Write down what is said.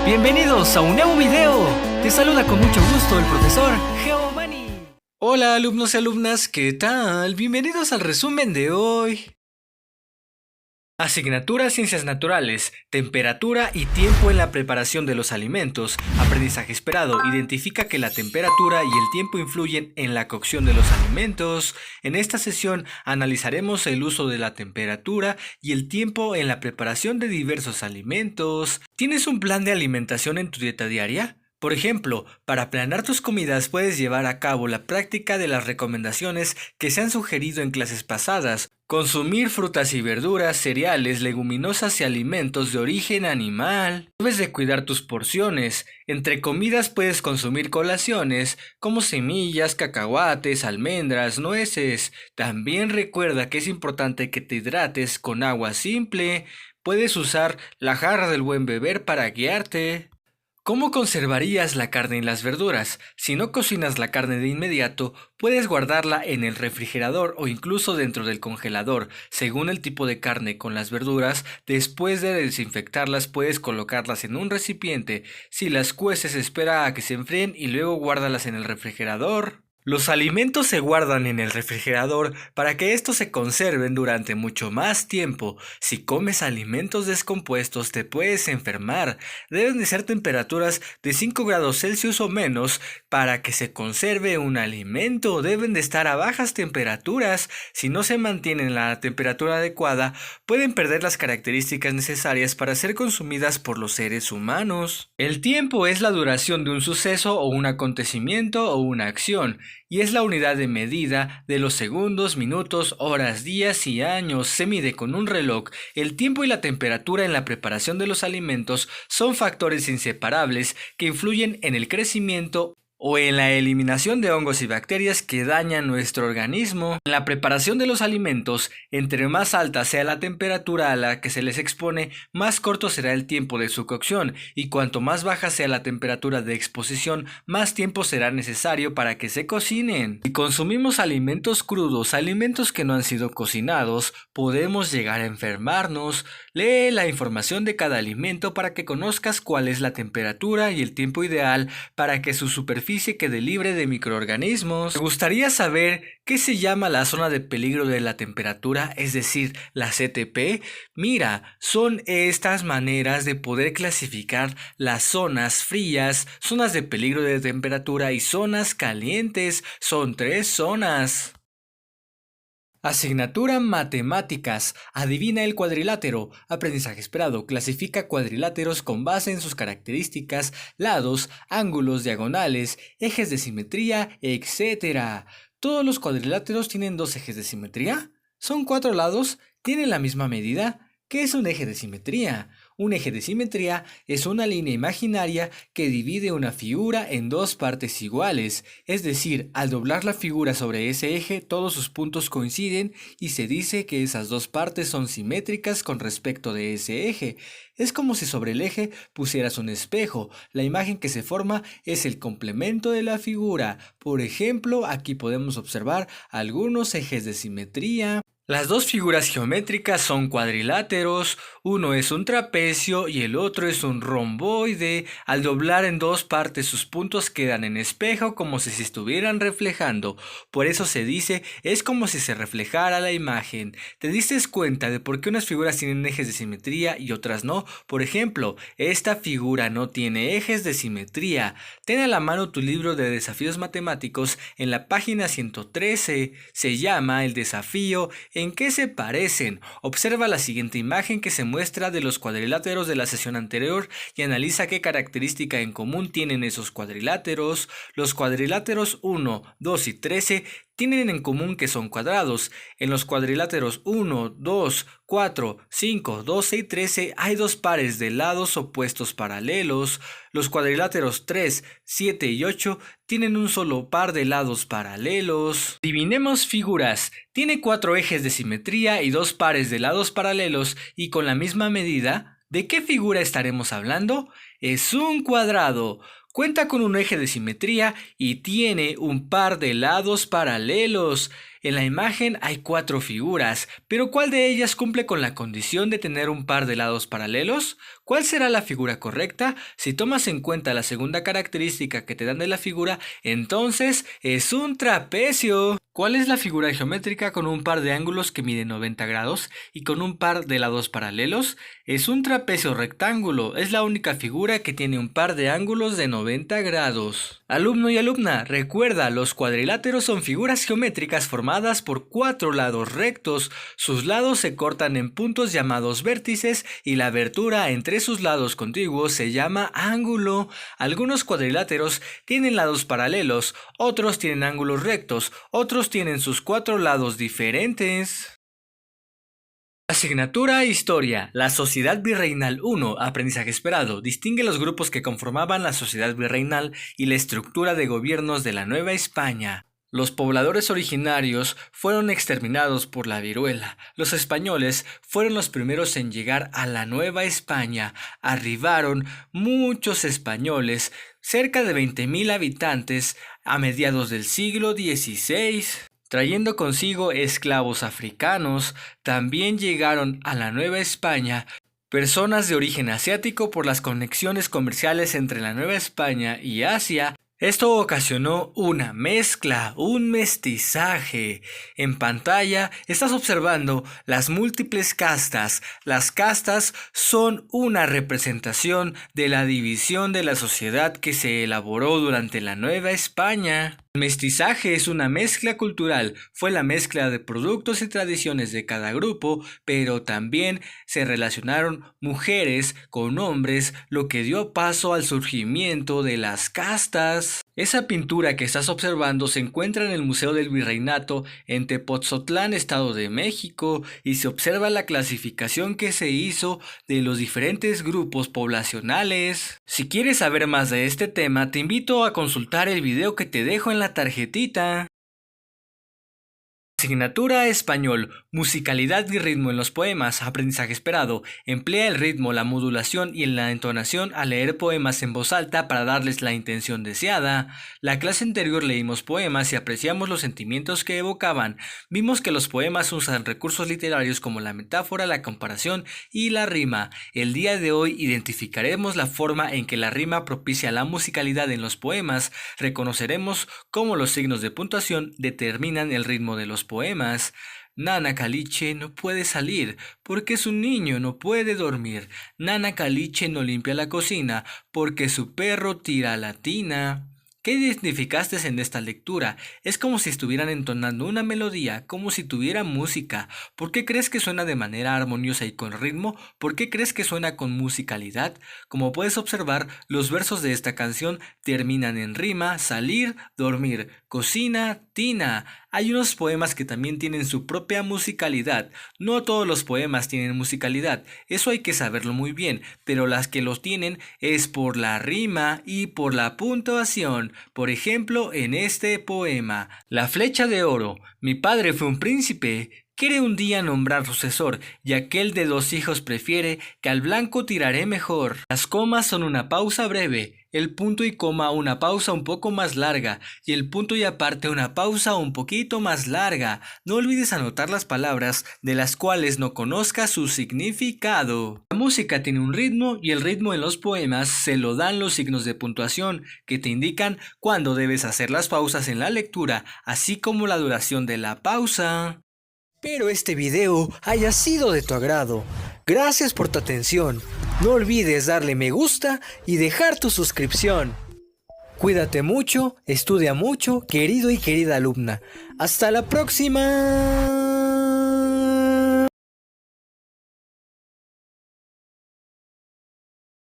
Bienvenidos a un nuevo video. Te saluda con mucho gusto el profesor Geomani. Hola alumnos y alumnas, ¿qué tal? Bienvenidos al resumen de hoy. Asignatura Ciencias Naturales, Temperatura y Tiempo en la preparación de los alimentos. Aprendizaje esperado. Identifica que la temperatura y el tiempo influyen en la cocción de los alimentos. En esta sesión analizaremos el uso de la temperatura y el tiempo en la preparación de diversos alimentos. ¿Tienes un plan de alimentación en tu dieta diaria? Por ejemplo, para planear tus comidas puedes llevar a cabo la práctica de las recomendaciones que se han sugerido en clases pasadas. Consumir frutas y verduras, cereales, leguminosas y alimentos de origen animal. Debes de cuidar tus porciones. Entre comidas puedes consumir colaciones como semillas, cacahuates, almendras, nueces. También recuerda que es importante que te hidrates con agua simple. Puedes usar la jarra del buen beber para guiarte. ¿Cómo conservarías la carne y las verduras? Si no cocinas la carne de inmediato, puedes guardarla en el refrigerador o incluso dentro del congelador. Según el tipo de carne con las verduras, después de desinfectarlas puedes colocarlas en un recipiente. Si las cueces, espera a que se enfríen y luego guárdalas en el refrigerador. Los alimentos se guardan en el refrigerador para que estos se conserven durante mucho más tiempo. Si comes alimentos descompuestos te puedes enfermar. Deben de ser temperaturas de 5 grados Celsius o menos para que se conserve un alimento. Deben de estar a bajas temperaturas. Si no se mantienen la temperatura adecuada, pueden perder las características necesarias para ser consumidas por los seres humanos. El tiempo es la duración de un suceso o un acontecimiento o una acción, y es la unidad de medida de los segundos, minutos, horas, días y años. Se mide con un reloj. El tiempo y la temperatura en la preparación de los alimentos son factores inseparables que influyen en el crecimiento o en la eliminación de hongos y bacterias que dañan nuestro organismo. En la preparación de los alimentos, entre más alta sea la temperatura a la que se les expone, más corto será el tiempo de su cocción, y cuanto más baja sea la temperatura de exposición, más tiempo será necesario para que se cocinen. Si consumimos alimentos crudos, alimentos que no han sido cocinados, podemos llegar a enfermarnos. Lee la información de cada alimento para que conozcas cuál es la temperatura y el tiempo ideal para que su superficie quede libre de microorganismos. ¿Te gustaría saber qué se llama la zona de peligro de la temperatura, es decir, la CTP? Mira, son estas maneras de poder clasificar las zonas frías, zonas de peligro de temperatura y zonas calientes. Son 3 zonas. Asignatura Matemáticas. Adivina el cuadrilátero. Aprendizaje esperado. Clasifica cuadriláteros con base en sus características, lados, ángulos, diagonales, ejes de simetría, etc. ¿Todos los cuadriláteros tienen 2 ejes de simetría? ¿Son 4 lados? ¿Tienen la misma medida? ¿Qué es un eje de simetría? Un eje de simetría es una línea imaginaria que divide una figura en 2 partes iguales, es decir, al doblar la figura sobre ese eje todos sus puntos coinciden y se dice que esas 2 partes son simétricas con respecto de ese eje. Es como si sobre el eje pusieras un espejo. La imagen que se forma es el complemento de la figura. Por ejemplo, aquí podemos observar algunos ejes de simetría. Las 2 figuras geométricas son cuadriláteros, uno es un trapecio y el otro es un romboide. Al doblar en 2 partes sus puntos quedan en espejo como si se estuvieran reflejando. Por eso se dice, es como si se reflejara la imagen. ¿Te diste cuenta de por qué unas figuras tienen ejes de simetría y otras no? Por ejemplo, esta figura no tiene ejes de simetría. Ten a la mano tu libro de desafíos matemáticos en la página 113. Se llama El desafío ¿En qué se parecen? Observa la siguiente imagen que se muestra de los cuadriláteros de la sesión anterior y analiza qué característica en común tienen esos cuadriláteros. Los cuadriláteros 1, 2 y 13 tienen en común que son cuadrados. En los cuadriláteros 1, 2, 4, 5, 12 y 13 hay 2 pares de lados opuestos paralelos. Los cuadriláteros 3, 7 y 8 tienen un solo par de lados paralelos. Adivinemos figuras. Tiene 4 ejes de simetría y 2 pares de lados paralelos y con la misma medida. ¿De qué figura estaremos hablando? Es un cuadrado. Cuenta con un eje de simetría y tiene un par de lados paralelos. En la imagen hay 4 figuras, pero ¿cuál de ellas cumple con la condición de tener un par de lados paralelos? ¿Cuál será la figura correcta? Si tomas en cuenta la segunda característica que te dan de la figura, entonces es un trapecio. ¿Cuál es la figura geométrica con un par de ángulos que miden 90 grados y con un par de lados paralelos? Es un trapecio rectángulo, es la única figura que tiene un par de ángulos de 90 grados. Alumno y alumna, recuerda, los cuadriláteros son figuras geométricas formadas por 4 lados rectos. Sus lados se cortan en puntos llamados vértices y la abertura entre sus lados contiguos se llama ángulo. Algunos cuadriláteros tienen lados paralelos, otros tienen ángulos rectos, otros tienen sus 4 lados diferentes. Asignatura Historia. La Sociedad Virreinal 1, Aprendizaje Esperado, distingue los grupos que conformaban la Sociedad Virreinal y la estructura de gobiernos de la Nueva España. Los pobladores originarios fueron exterminados por la viruela. Los españoles fueron los primeros en llegar a la Nueva España. Arribaron muchos españoles, cerca de 20,000 habitantes, a mediados del siglo XVI. Trayendo consigo esclavos africanos. También llegaron a la Nueva España personas de origen asiático por las conexiones comerciales entre la Nueva España y Asia. Esto ocasionó una mezcla, un mestizaje. En pantalla estás observando las múltiples castas. Las castas son una representación de la división de la sociedad que se elaboró durante la Nueva España. El mestizaje es una mezcla cultural, fue la mezcla de productos y tradiciones de cada grupo, pero también se relacionaron mujeres con hombres, lo que dio paso al surgimiento de las castas. Esa pintura que estás observando se encuentra en el Museo del Virreinato en Tepotzotlán, Estado de México, y se observa la clasificación que se hizo de los diferentes grupos poblacionales. Si quieres saber más de este tema, te invito a consultar el video que te dejo en la tarjetita. Asignatura Español, musicalidad y ritmo en los poemas, aprendizaje esperado. Emplea el ritmo, la modulación y la entonación al leer poemas en voz alta para darles la intención deseada. La clase anterior leímos poemas y apreciamos los sentimientos que evocaban. Vimos que los poemas usan recursos literarios como la metáfora, la comparación y la rima. El día de hoy identificaremos la forma en que la rima propicia la musicalidad en los poemas. Reconoceremos cómo los signos de puntuación determinan el ritmo de los poemas. Nana Caliche no puede salir porque su niño no puede dormir. Nana Caliche no limpia la cocina porque su perro tira la tina. ¿Qué identificaste en esta lectura? Es como si estuvieran entonando una melodía, como si tuviera música. ¿Por qué crees que suena de manera armoniosa y con ritmo? ¿Por qué crees que suena con musicalidad? Como puedes observar, los versos de esta canción terminan en rima: salir, dormir, cocina, tina. Hay unos poemas que también tienen su propia musicalidad. No todos los poemas tienen musicalidad, eso hay que saberlo muy bien, pero las que los tienen es por la rima y por la puntuación. Por ejemplo, en este poema, La flecha de oro. Mi padre fue un príncipe. Quiere un día nombrar sucesor, y aquel de 2 hijos prefiere que al blanco tiraré mejor. Las comas son una pausa breve, el punto y coma una pausa un poco más larga, y el punto y aparte una pausa un poquito más larga. No olvides anotar las palabras de las cuales no conozcas su significado. La música tiene un ritmo, y el ritmo en los poemas se lo dan los signos de puntuación, que te indican cuándo debes hacer las pausas en la lectura, así como la duración de la pausa. Espero este video haya sido de tu agrado. Gracias por tu atención. No olvides darle me gusta y dejar tu suscripción. Cuídate mucho, estudia mucho, querido y querida alumna. ¡Hasta la próxima!